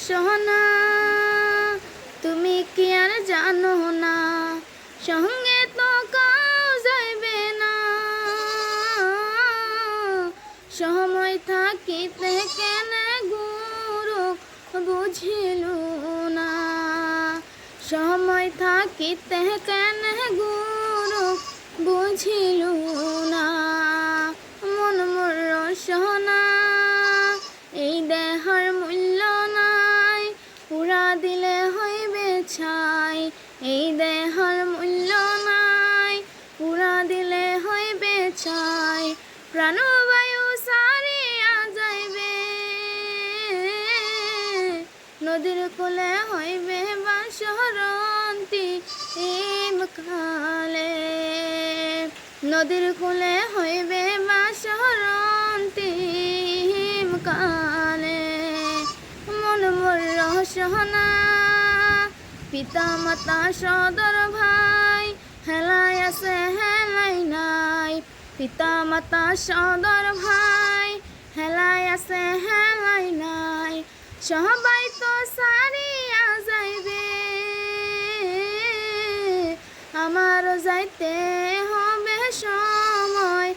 সোনা তুমি কি আর জানো না সঙ্গে তো কাউ যাইবে না সময় থাকিতে কেনে গুরু বুঝিল না সময় থাকিতে কেনে গুরু বুঝিল না মন মোর সোনা এই দেহর মূল্য নাই পুরা দিলে হইবে ছাই এই দেহর মূল্য নাই পুরা দিলে হইবে ছাই প্রাণবায়ু সারিয়া যাইবে নদীর কোলে হইবে বাসরন্তি কালে নদীর কোলে হইবে বাসরন্তি কালে মন মোর সোনা পিতা মাতা সদর ভাই হেলাই আছে হেলাই নাই পিতা মাতা সদর ভাই হেলাই আছে হেলাই নাই সবাই তো সারিয়া যাইবে আমারও যাইতে হবে সময়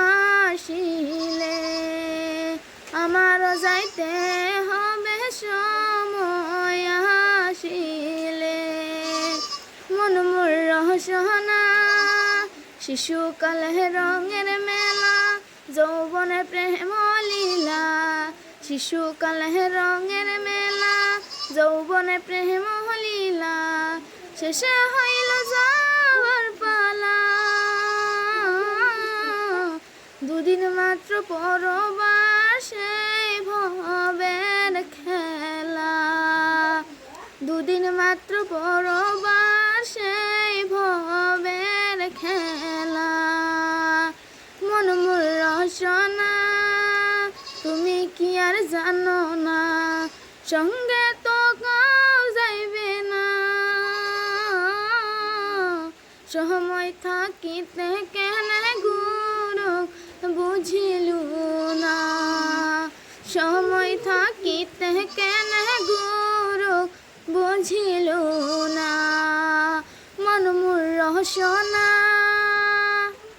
আসিলে আমারও যাইতে হবে সময় আসিলে মন মোর সোনা শিশুকালে রঙের মেলা যৌবনে প্রেম লীলা শিশুকালে রঙের মেলা যৌবনে প্রেম লীলা শেষে হইল যাওয়ার পালা দুদিন মাত্র পরবার সেই ভবের খেলা দুদিন মাত্র পরবার সেই ভবের খেলা মন মোর সোনা তুমি কি আর জানো না সঙ্গে তো কাউ যাইবে না সময় থাকিতে কেনে গুরু বুঝিল না সময় থাকিতে কেনে গুরু বুঝিল না মন মোর সোনা।